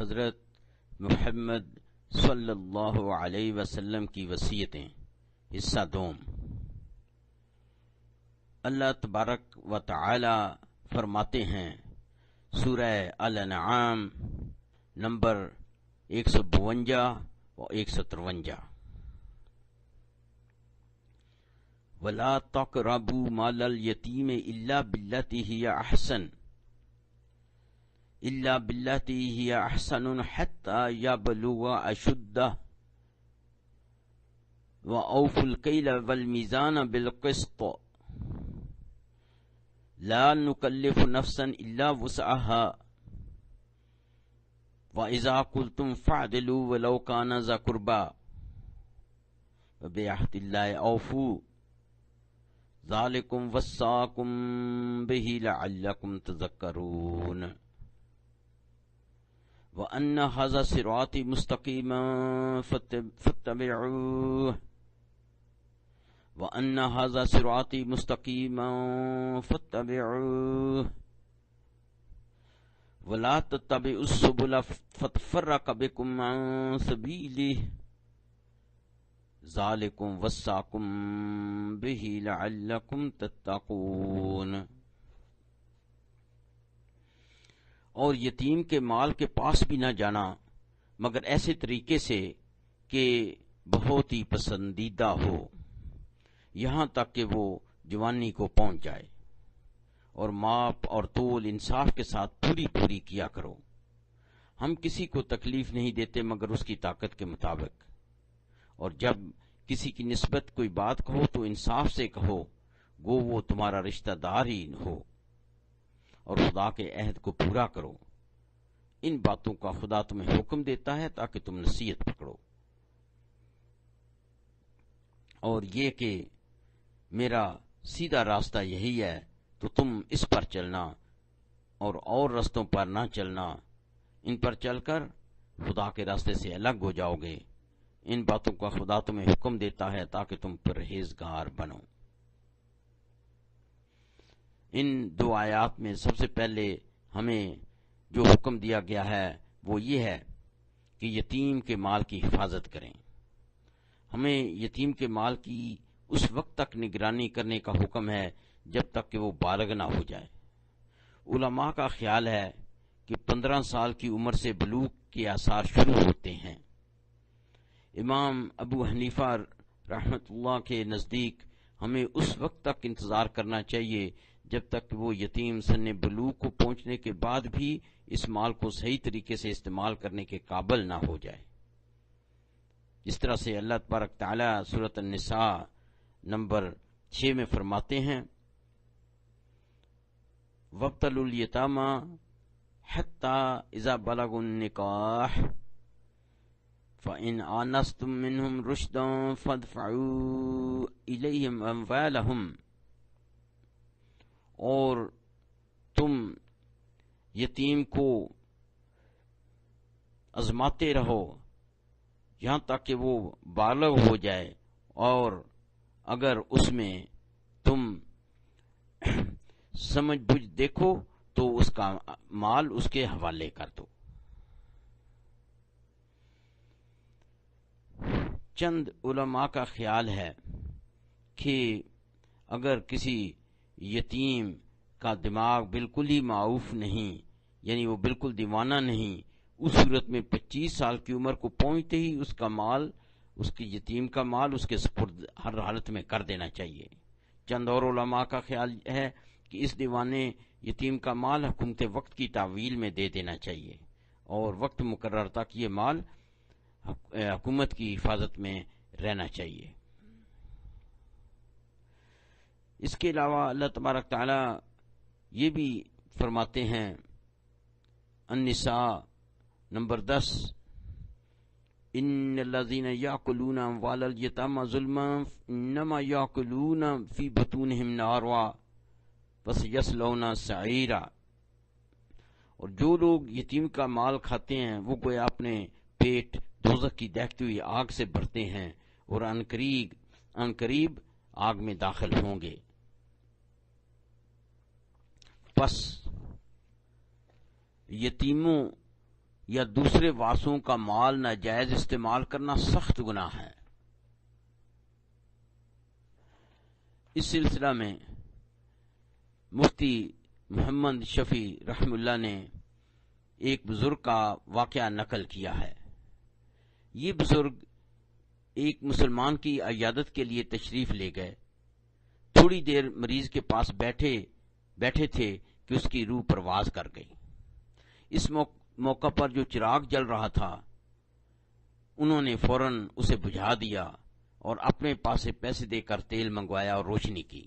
حضرت محمد صلی اللہ علیہ وسلم کی وصیتیں حصہ دوم۔ اللہ تبارک و تعالی فرماتے ہیں سورہ الانعام نمبر 152 و 153، وَلَا تَقْرَبُوا مَالَ الْيَتِيمِ إِلَّا بِالَّتِي هِيَ أَحْسَنُ حَتَّى يَبْلُغَ أَشُدَّهُ وَأَوْفُوا الْكَيْلَ وَالْمِيزَانَ بِالْقِسْطِ لَا نُكَلِّفُ نَفْسًا إِلَّا وُسْعَهَا وَإِذَا قُلْتُمْ فَاعْدِلُوا وَلَوْ كَانَ ذَا قُرْبَىٰ وَبِعَهْدِ اللَّهِ أَوْفُوا ذَلِكُمْ وَصَّاكُمْ بِهِ لَعَلَّكُمْ تَذَكَّرُونَ وَأَنَّ هَذَا صِرَاطِي مُسْتَقِيمًا فَاتَّبِعُوهُ وَأَنَّ هَذَا صِرَاطِي مُسْتَقِيمًا فَاتَّبِعُوهُ وَلَا تَتَّبِعُوا السُّبُلَ فَتَفَرَّقَ بِكُمْ عَن سَبِيلِهِ ذَلِكُمْ وَصَّاكُمْ بِهِ لَعَلَّكُمْ تَتَّقُونَ۔ اور یتیم کے مال کے پاس بھی نہ جانا مگر ایسے طریقے سے کہ بہت ہی پسندیدہ ہو، یہاں تک کہ وہ جوانی کو پہنچ جائے، اور ماپ اور تول انصاف کے ساتھ پوری کیا کرو۔ ہم کسی کو تکلیف نہیں دیتے مگر اس کی طاقت کے مطابق، اور جب کسی کی نسبت کوئی بات کہو تو انصاف سے کہو، گو وہ تمہارا رشتہ دار ہی ہو، اور خدا کے عہد کو پورا کرو۔ ان باتوں کا خدا تمہیں حکم دیتا ہے تاکہ تم نصیحت پکڑو، اور یہ کہ میرا سیدھا راستہ یہی ہے تو تم اس پر چلنا اور رستوں پر نہ چلنا، ان پر چل کر خدا کے راستے سے الگ ہو جاؤ گے۔ ان باتوں کا خدا تمہیں حکم دیتا ہے تاکہ تم پرہیزگار بنو۔ ان دو آیات میں سب سے پہلے ہمیں جو حکم دیا گیا ہے وہ یہ ہے کہ یتیم کے مال کی حفاظت کریں۔ ہمیں یتیم کے مال کی اس وقت تک نگرانی کرنے کا حکم ہے جب تک کہ وہ بالغ نہ ہو جائے۔ علماء کا خیال ہے کہ 15 سال کی عمر سے بلوغ کے آثار شروع ہوتے ہیں۔ امام ابو حنیفہ رحمۃ اللہ کے نزدیک ہمیں اس وقت تک انتظار کرنا چاہیے جب تک وہ یتیم سن بلوغ کو پہنچنے کے بعد بھی اس مال کو صحیح طریقے سے استعمال کرنے کے قابل نہ ہو جائے۔ اس طرح سے اللہ تبارک تعالی سورۃ النساء نمبر 6 میں فرماتے ہیں، وَابْتَلُوا الْيَتَامَى حَتَّى إِذَا بَلَغُوا النِّكَاحَ فَإِنْ آنَسْتُم مِّنْهُمْ رُشْدًا فَادْفَعُوا إِلَيْهِمْ أَمْوَالَهُمْ، اور تم یتیم کو آزماتے رہو یہاں تک کہ وہ بالغ ہو جائے، اور اگر اس میں تم سمجھ بوجھ دیکھو تو اس کا مال اس کے حوالے کر دو۔ چند علماء کا خیال ہے کہ اگر کسی یتیم کا دماغ بالکل ہی معاف نہیں، یعنی وہ بالکل دیوانہ نہیں، اس صورت میں 25 سال کی عمر کو پہنچتے ہی اس کا مال، اس کے یتیم کا مال اس کے سپرد ہر حالت میں کر دینا چاہیے۔ چند اور علماء کا خیال ہے کہ اس دیوانے یتیم کا مال حکومت وقت کی تعویل میں دے دینا چاہیے، اور وقت مقرر تک یہ مال حکومت کی حفاظت میں رہنا چاہیے۔ اس کے علاوہ اللہ تبارک تعالی یہ بھی فرماتے ہیں، النساء نمبر 10، ان الذین یاکلون اموال الیتامی ظلما انما یاکلون فی بطونہم نارا وسیصلون سعیرا، اور جو لوگ یتیم کا مال کھاتے ہیں وہ گویا اپنے پیٹ دوزخ کی دہکتی ہوئی آگ سے بھرتے ہیں، اور عنقریب آگ میں داخل ہوں گے۔ پس یا دوسرے وارثوں کا مال ناجائز استعمال کرنا سخت گناہ ہے۔ اس سلسلہ میں مفتی محمد شفیع رحم اللہ نے ایک بزرگ کا واقعہ نقل کیا ہے۔ یہ بزرگ ایک مسلمان کی عیادت کے لیے تشریف لے گئے۔ تھوڑی دیر مریض کے پاس بیٹھے تھے کہ اس کی روح پرواز کر گئی۔ اس موقع پر جو چراغ جل رہا تھا انہوں نے فوراً اسے بجھا دیا اور اپنے پاس سے پیسے دے کر تیل منگوایا اور روشنی کی۔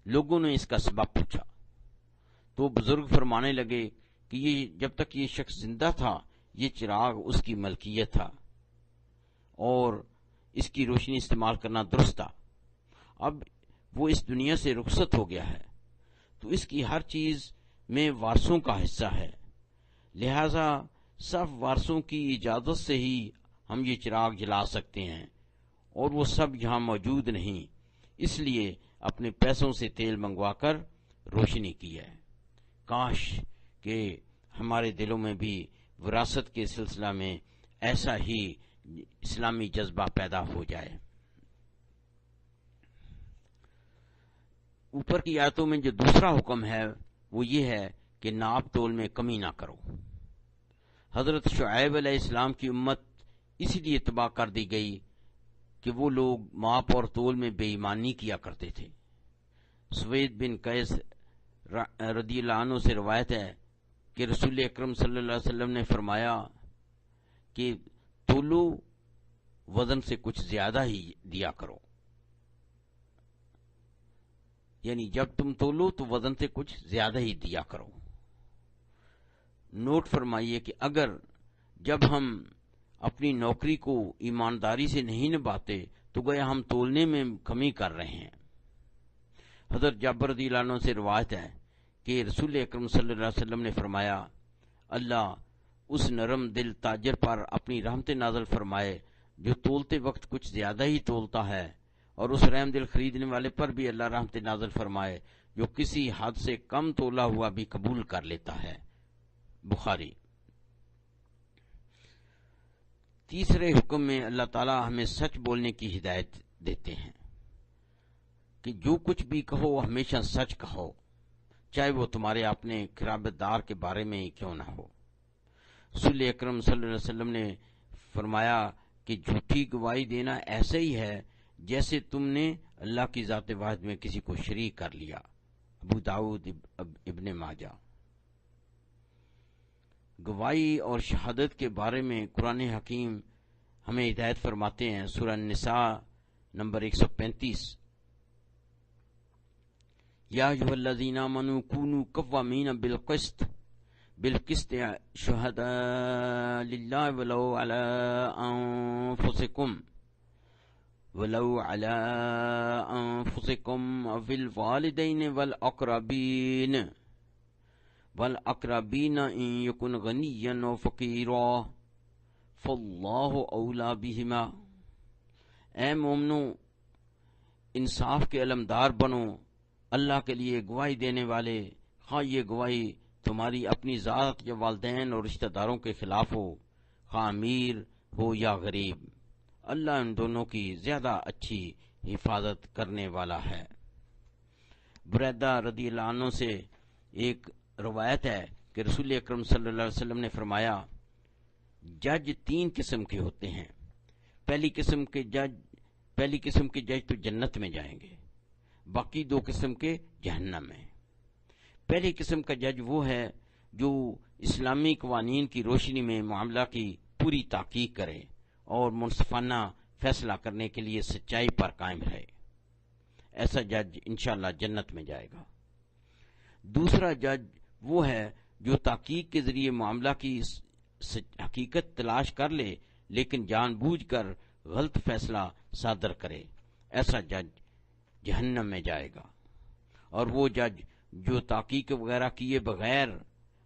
لوگوں نے اس کا سبب پوچھا تو بزرگ فرمانے لگے کہ جب تک یہ شخص زندہ تھا یہ چراغ اس کی ملکیت تھا اور اس کی روشنی استعمال کرنا درست تھا۔ اب وہ اس دنیا سے رخصت ہو گیا ہے تو اس کی ہر چیز میں وارثوں کا حصہ ہے، لہذا صرف وارثوں کی اجازت سے ہی ہم یہ چراغ جلا سکتے ہیں، اور وہ سب یہاں موجود نہیں، اس لیے اپنے پیسوں سے تیل منگوا کر روشنی کی ہے۔ کاش کہ ہمارے دلوں میں بھی وراثت کے سلسلہ میں ایسا ہی اسلامی جذبہ پیدا ہو جائے۔ اوپر کی آیتوں میں جو دوسرا حکم ہے وہ یہ ہے کہ ناپ تول میں کمی نہ کرو۔ حضرت شعیب علیہ السلام کی امت اسی لیے تباہ کر دی گئی کہ وہ لوگ ماپ اور تول میں بے ایمانی کیا کرتے تھے۔ سوید بن قیس رضی اللہ عنہ سے روایت ہے کہ رسول اکرم صلی اللہ علیہ وسلم نے فرمایا کہ تولو، وزن سے کچھ زیادہ ہی دیا کرو، یعنی جب تم تولو تو وزن سے کچھ زیادہ ہی دیا کرو۔ نوٹ فرمائیے کہ اگر جب ہم اپنی نوکری کو ایمانداری سے نہیں نبھاتے تو گویا ہم تولنے میں کمی کر رہے ہیں۔ حضرت جابر رضی اللہ عنہ سے روایت ہے کہ رسول اکرم صلی اللہ علیہ وسلم نے فرمایا، اللہ اس نرم دل تاجر پر اپنی رحمت نازل فرمائے جو تولتے وقت کچھ زیادہ ہی تولتا ہے، اور اس رحم دل خریدنے والے پر بھی اللہ رحمت نازل فرمائے جو کسی حد سے کم تولا ہوا بھی قبول کر لیتا ہے۔ بخاری۔ تیسرے حکم میں اللہ تعالی ہمیں سچ بولنے کی ہدایت دیتے ہیں کہ جو کچھ بھی کہو ہمیشہ سچ کہو، چاہے وہ تمہارے اپنے قرابت دار کے بارے میں ہی کیوں نہ ہو۔ رسول اکرم صلی اللہ علیہ وسلم نے فرمایا کہ جھوٹی گواہی دینا ایسے ہی ہے جیسے تم نے اللہ کی ذات واحد میں کسی کو شریک کر لیا۔ ابو داؤد ابن ماجہ۔ گواہی اور شہادت کے بارے میں قرآن حکیم ہمیں ہدایت فرماتے ہیں۔ سورہ النساء نمبر 135، یا ایھا الذین آمنوا کونوا قوامین بالقسط شہداء للہ ولو علی انفسکم او الوالدین والاقربین ان یکن غنیا و فقیرا فاللہ اولی بہما۔ اے مومنو، انصاف کے علمدار بنو، اللہ کے لیے گواہی دینے والے، خواہ یہ گواہی تمہاری اپنی ذات یا والدین اور رشتہ داروں کے خلاف ہو، خواہ امیر ہو یا غریب، اللہ ان دونوں کی زیادہ اچھی حفاظت کرنے والا ہے۔ بریدہ رضی اللہ عنہ سے ایک روایت ہے کہ رسول اکرم صلی اللہ علیہ وسلم نے فرمایا، جج 3 قسم کے ہوتے ہیں۔ پہلی قسم کے جج تو جنت میں جائیں گے، باقی 2 قسم کے جہنم میں۔ پہلی قسم کا جج وہ ہے جو اسلامی قوانین کی روشنی میں معاملہ کی پوری تحقیق کرے اور منصفانہ فیصلہ کرنے کے لیے سچائی پر قائم رہے۔ ایسا جج انشاءاللہ جنت میں جائے گا۔ دوسرا جج وہ ہے جو تحقیق کے ذریعے معاملہ کی حقیقت تلاش کر لے لیکن جان بوجھ کر غلط فیصلہ صادر کرے، ایسا جج جہنم میں جائے گا۔ اور وہ جج جو تحقیق وغیرہ کیے بغیر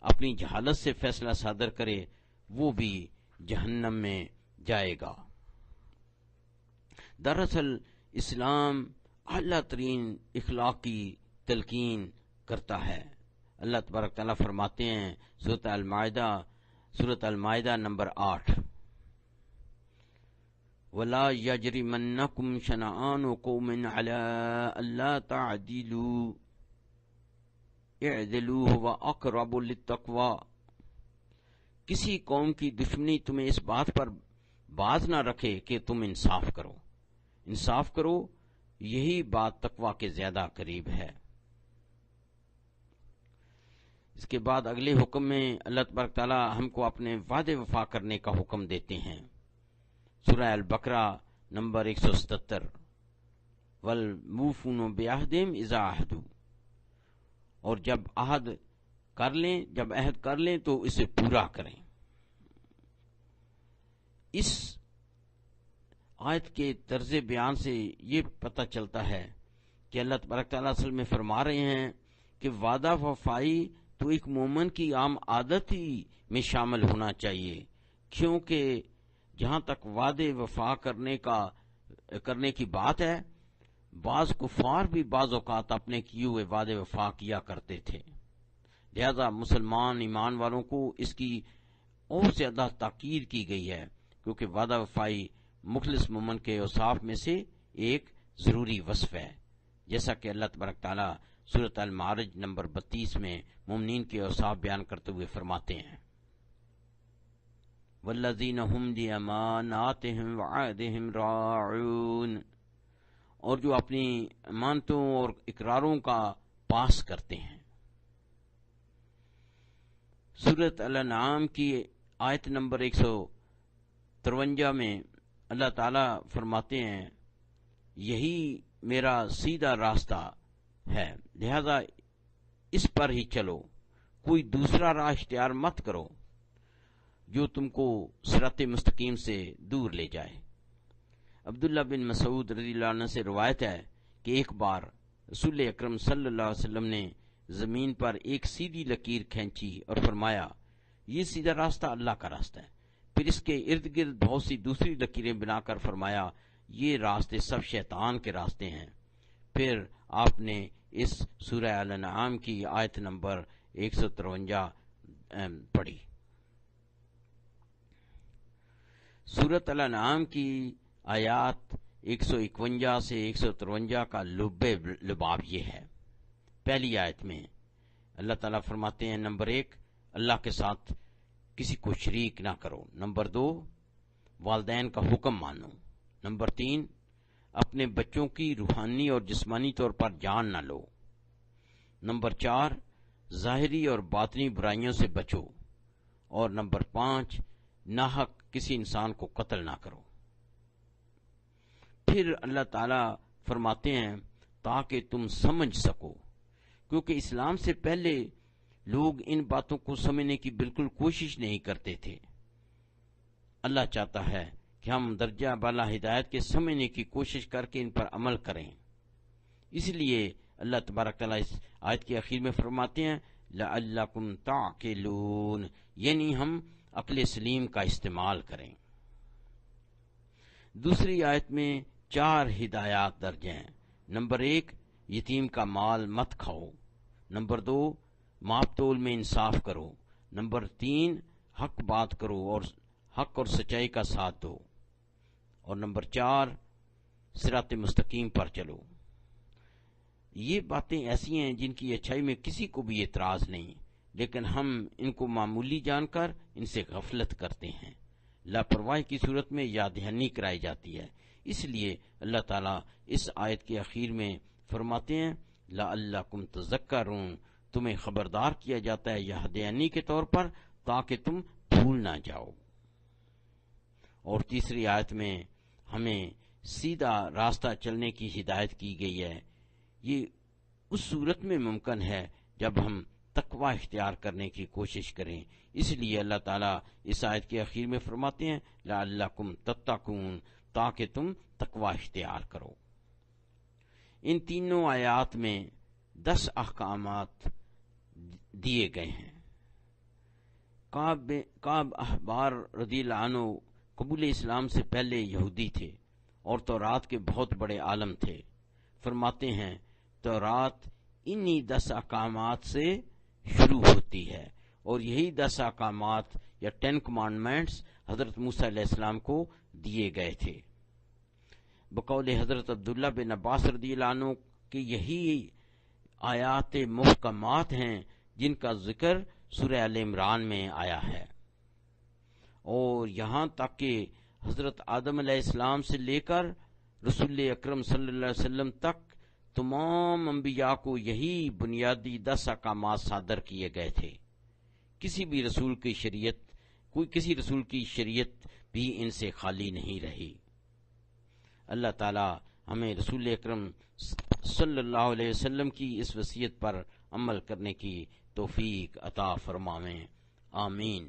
اپنی جہالت سے فیصلہ صادر کرے وہ بھی جہنم میں جائے گا۔ دراصل اسلام اعلیٰ ترین اخلاق کی تلقین کرتا ہے۔ اللہ تبارک تعالیٰ فرماتے ہیں سورۃ المائدہ سورۃ المائدہ نمبر 8۔ وَلَا يَجْرِمَنَّكُمْ شَنَآنُ قَوْمٍ عَلَىٰ أَلَّا تَعْدِلُوا اعْدِلُوا هُوَ أَقْرَبُ لِلتَّقْوَىٰ۔ کسی قوم کی دشمنی تمہیں اس بات پر باز نہ رکھے کہ تم انصاف کرو۔ انصاف کرو، یہی بات تقویٰ کے زیادہ قریب ہے۔ اس کے بعد اگلے حکم میں اللہ تبارک تعالیٰ ہم کو اپنے وعدے وفا کرنے کا حکم دیتے ہیں۔ سورہ البقرہ نمبر 177، وَالْمُوفُونَ بِعَہْدِهِمْ إِذَا عَاهَدُوا، اور جب عہد کر لیں تو اسے پورا کریں۔ اس آیت کے طرز بیان سے یہ پتہ چلتا ہے کہ اللہ تبارک تعالیٰ اصل میں فرما رہے ہیں کہ وعدہ وفائی تو ایک مومن کی عام عادت ہی میں شامل ہونا چاہیے، کیونکہ جہاں تک وعدے وفا کرنے کی بات ہے، بعض کفار بھی بعض اوقات اپنے کیے ہوئے وعدے وفا کیا کرتے تھے۔ لہذا مسلمان ایمان والوں کو اس کی اور زیادہ تاکید کی گئی ہے، کیونکہ وعدہ وفائی مخلص مومن کے اوصاف میں سے ایک ضروری وصف ہے، جیسا کہ اللہ تبارک تعالیٰ سورۃ المعارج نمبر 32 میں مومنین کے اوصاف بیان کرتے ہوئے فرماتے ہیں، والذین هم لأماناتهم وعہدهم راعون، اور جو اپنی امانتوں اور اقراروں کا پاس کرتے ہیں۔ سورۃ الانعام کی آیت نمبر 153 میں اللہ تعالیٰ فرماتے ہیں، یہی میرا سیدھا راستہ ہے، لہذا اس پر ہی چلو، کوئی دوسرا راہ اختیار مت کرو جو تم کو صراط مستقیم سے دور لے جائے۔ عبداللہ بن مسعود رضی اللہ عنہ سے روایت ہے کہ ایک بار رسول اکرم صلی اللہ علیہ وسلم نے زمین پر ایک سیدھی لکیر کھینچی اور فرمایا، یہ سیدھا راستہ اللہ کا راستہ ہے۔ پھر اس کے ارد گرد بہت سی دوسری لکیریں بنا کر فرمایا، یہ راستے سب شیطان کے راستے ہیں۔ پھر آپ نے اس سورہ الانعام کی آیت نمبر 153 پڑھی۔ سورۃ الانعام کی آیات 151 سے 153 کا لباب یہ ہے۔ پہلی آیت میں اللہ تعالیٰ فرماتے ہیں، نمبر 1، اللہ کے ساتھ کسی کو شریک نہ کرو۔ نمبر 2، والدین کا حکم مانو۔ نمبر 3، اپنے بچوں کی روحانی اور جسمانی طور پر جان نہ لو۔ نمبر 4، ظاہری اور باطنی برائیوں سے بچو۔ اور نمبر 5، ناحق کسی انسان کو قتل نہ کرو۔ پھر اللہ تعالیٰ فرماتے ہیں تاکہ تم سمجھ سکو، کیونکہ اسلام سے پہلے لوگ ان باتوں کو سمجھنے کی بالکل کوشش نہیں کرتے تھے۔ اللہ چاہتا ہے کہ ہم درجہ بالا ہدایت کے سمجھنے کی کوشش کر کے ان پر عمل کریں۔ اس لیے اللہ تبارک تعالیٰ اس آیت کے اخیر میں فرماتے ہیں، لعلکم تعقلون، یعنی ہم عقل سلیم کا استعمال کریں۔ دوسری آیت میں 4 ہدایات درج ہیں۔ نمبر 1، یتیم کا مال مت کھاؤ۔ نمبر 2، ماپ تول میں انصاف کرو۔ نمبر 3، حق بات کرو اور حق اور سچائی کا ساتھ دو۔ اور نمبر 4، صراط مستقیم پر چلو۔ یہ باتیں ایسی ہیں جن کی اچھائی میں کسی کو بھی اعتراض نہیں، لیکن ہم ان کو معمولی جان کر ان سے غفلت کرتے ہیں۔ لاپرواہی کی صورت میں یاد دہانی کرائی جاتی ہے۔ اس لیے اللہ تعالیٰ اس آیت کے اخیر میں فرماتے ہیں، لعلکم تذکرون، تمہیں خبردار کیا جاتا ہے یاد دہانی کے طور پر تاکہ تم بھول نہ جاؤ۔ اور تیسری آیت میں ہمیں سیدھا راستہ چلنے کی ہدایت کی گئی ہے۔ یہ اس صورت میں ممکن ہے جب ہم تقوی اختیار کرنے کی کوشش کریں۔ اس لیے اللہ تعالیٰ اس آیت کے اخیر میں فرماتے ہیں، لعلکم تتقون، تاکہ تم تقوی اختیار کرو۔ ان تینوں آیات میں 10 احکامات دیے گئے ہیں۔ کعب احبار رضی اللہ عنہ قبول اسلام سے پہلے یہودی تھے اور تورات کے بہت بڑے عالم تھے۔ فرماتے ہیں تورات انہی 10 احکامات سے شروع ہوتی ہے اور یہی 10 احکامات یا 10 کمانڈمنٹس حضرت موسیٰ علیہ السلام کو دیے گئے تھے۔ بقول حضرت عبداللہ بن عباس رضی اللہ عنہ کہ یہی آیات محکمات ہیں جن کا ذکر سورہ آل عمران میں آیا ہے، اور یہاں تک کہ حضرت آدم علیہ السلام سے لے کر رسول اکرم صلی اللہ علیہ وسلم تک تمام انبیاء کو یہی بنیادی 10 احکامات صادر کیے گئے تھے۔ کسی رسول کی شریعت بھی ان سے خالی نہیں رہی۔ اللہ تعالی ہمیں رسول اکرم صلی اللہ علیہ وسلم کی اس وصیت پر عمل کرنے کی توفیق عطا فرمائیں، آمین۔